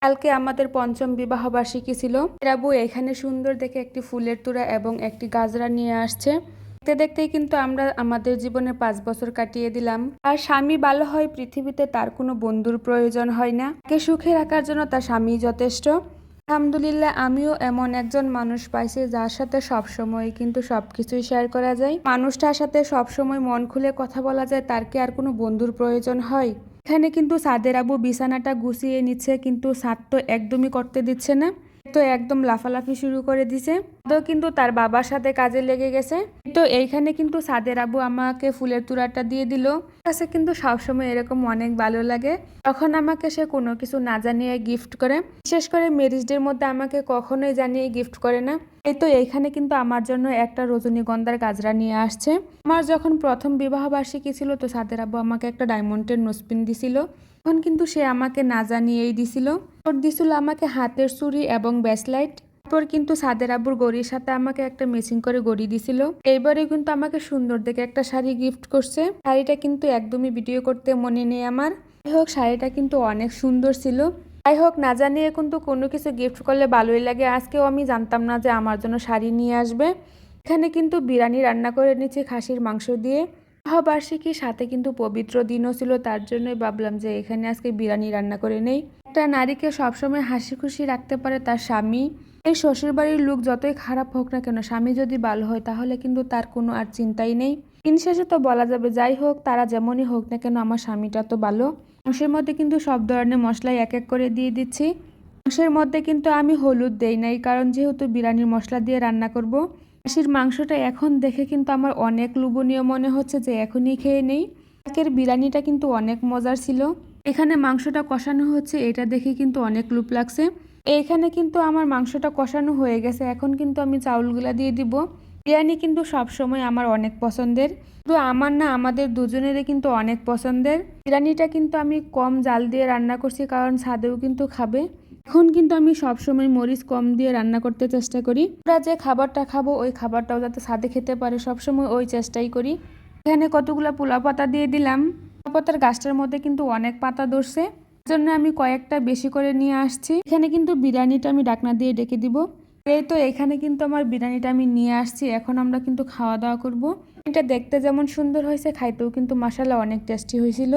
কালকে আমাদের পঞ্চম বিবাহ বার্ষিকী ছিল। আবু এখানে সুন্দর দেখে একটি ফুলের তোড়া এবং একটি গাজরা নিয়ে আসছে। দেখতে দেখতেই কিন্তু আমরা আমাদের জীবনে 5 বছর কাটিয়ে দিলাম। আর স্বামী ভালো হয় পৃথিবীতে তার কোনো বন্ধুর প্রয়োজন হয় না। তাকে সুখে রাখার জন্য তার স্বামী যথেষ্ট। আলহামদুলিল্লাহ, আমিও এমন একজন মানুষ পাইছি যার সাথে সবসময় কিন্তু সবকিছুই শেয়ার করা যায়। মানুষটার সাথে সবসময় মন খুলে কথা বলা যায়, তার কি আর কোনো বন্ধুর প্রয়োজন হয়? এখানে কিন্তু সাদের আবু বিছানাটা গুছিয়ে নিচ্ছে, কিন্তু ছাদ তো একদমই করতে দিচ্ছে না। তো একদম লাফালাফি শুরু করে দিছে। তো কিন্তু তার বাবার সাথে কাজে লেগে গেছে। তো এইখানে কিন্তু সাদের আবু আমাকে ফুলের তুড়াটা দিয়ে দিল। কাছে কিন্তু সবসময় এরকম অনেক ভালো লাগে তখন আমাকে সে কোনো কিছু না জানিয়ে গিফট করে। বিশেষ করে ম্যারেজ ডের মধ্যে আমাকে কখনোই জানিয়ে গিফট করে না। এই তো এইখানে কিন্তু আমার জন্য একটা রজনীগন্ধার গাজরা নিয়ে আসছে। আমার যখন প্রথম বিবাহ বার্ষিকী ছিল, তো সাদের আব্বু আমাকে একটা ডায়মন্ডের নোসপিন দিছিল। তখন কিন্তু সে আমাকে না জানিয়েই দিছিল। ওর দিছিল আমাকে হাতের চুড়ি এবং ব্রেসলাইট। তারপর কিন্তু সাদের আব্বুর গড়ির সাথে আমাকে একটা ম্যাচিং করে গড়ি দিছিল। এইবারে কিন্তু আমাকে সুন্দর দেখে একটা শাড়ি গিফট করছে। শাড়িটা কিন্তু একদমই ভিডিও করতে মনে নেই আমার। যাই হোক, শাড়িটা কিন্তু অনেক সুন্দর ছিল। যাই হোক, না জানিয়ে কিন্তু কোনো কিছু গিফট করলে ভালোই লাগে। আজকেও আমি জানতাম না যে আমার জন্য শাড়ি নিয়ে আসবে। এখানে কিন্তু বিরিয়ানি রান্না করে নিচ্ছি খাসির মাংস দিয়ে। বিবাহবার্ষিকীর সাথে কিন্তু পবিত্র দিনও ছিল, তার জন্যই ভাবলাম যে এখানে আজকে বিরিয়ানি রান্না করে নেই। একটা নারীকে সবসময় হাসি খুশি রাখতে পারে তার স্বামী। এই শ্বশুরবাড়ির লোক যতই খারাপ হোক না কেন, স্বামী যদি ভালো হয় তাহলে কিন্তু তার কোনো আর চিন্তাই নেই। দিন শেষে তো বলা যাবে, যাই হোক তারা যেমনই হোক না কেন, আমার স্বামীটা তো ভালো। মাংসের মধ্যে কিন্তু সব ধরনের মশলাই এক এক করে দিয়ে দিচ্ছি। মাংসের মধ্যে কিন্তু আমি হলুদ দেই নাই, কারণ যেহেতু বিরিয়ানির মশলা দিয়ে রান্না করব। খাসির মাংসটা এখন দেখে কিন্তু আমার অনেক লোভনীয় মনে হচ্ছে যে এখনই খেয়ে নেই। আজকের বিরিয়ানিটা কিন্তু অনেক মজার ছিল। এখানে মাংসটা কষানো হচ্ছে, এটা দেখে কিন্তু অনেক লোভ লাগছে। এইখানে কিন্তু আমার মাংসটা কষানো হয়ে গেছে, এখন কিন্তু আমি চাউলগুলা দিয়ে দিব। বিরিয়ানি কিন্তু সবসময় আমার অনেক পছন্দের, শুধু আমার না, আমাদের দুজনেরই কিন্তু অনেক পছন্দের। বিরিয়ানিটা কিন্তু আমি কম জাল দিয়ে রান্না করছি, কারণ ছাদেও কিন্তু খাবে। এখন কিন্তু আমি সবসময় মরিচ কম দিয়ে রান্না করতে চেষ্টা করি। আমরা যে খাবারটা খাবো ওই খাবারটাও যাতে ছাদে খেতে পারে, সবসময় ওই চেষ্টাই করি। এখানে কতগুলো পোলাও পাতা দিয়ে দিলাম। পোলাও পাতার গাছটার মধ্যে কিন্তু অনেক পাতা ধরছে, জন্য আমি কয়েকটা বেশি করে নিয়ে আসছি। এখানে কিন্তু বিরিয়ানিটা আমি ঢাকনা দিয়ে ডেকে দিব। এই তো এখানে কিন্তু আমার বিরিয়ানিটা আমি নিয়ে আসছি, এখন আমরা কিন্তু খাওয়া দাওয়া করব। এটা দেখতে যেমন সুন্দর হয়েছে, খাইতেও কিন্তু মাশাআল্লাহ অনেক টেস্টি হয়েছিল।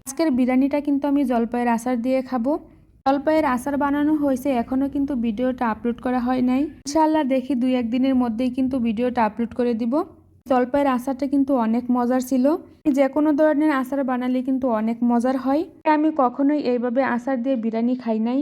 আজকের বিরিয়ানিটা কিন্তু আমি জলপাইয়ের আচার দিয়ে খাবো। জলপাইয়ের আচার বানানো হয়েছে, এখনও কিন্তু ভিডিওটা আপলোড করা হয় নাই। ইনশাআল্লাহ দেখি 2-1 দিনের মধ্যেই কিন্তু ভিডিওটা আপলোড করে দিব। জলপাইয়ের আচারটা কিন্তু অনেক মজার ছিল। যে কোনো ধরনের আচার বানালে কিন্তু অনেক মজার হয়। আমি কখনোই এইভাবে আচার দিয়ে বিরিয়ানি খাই নাই।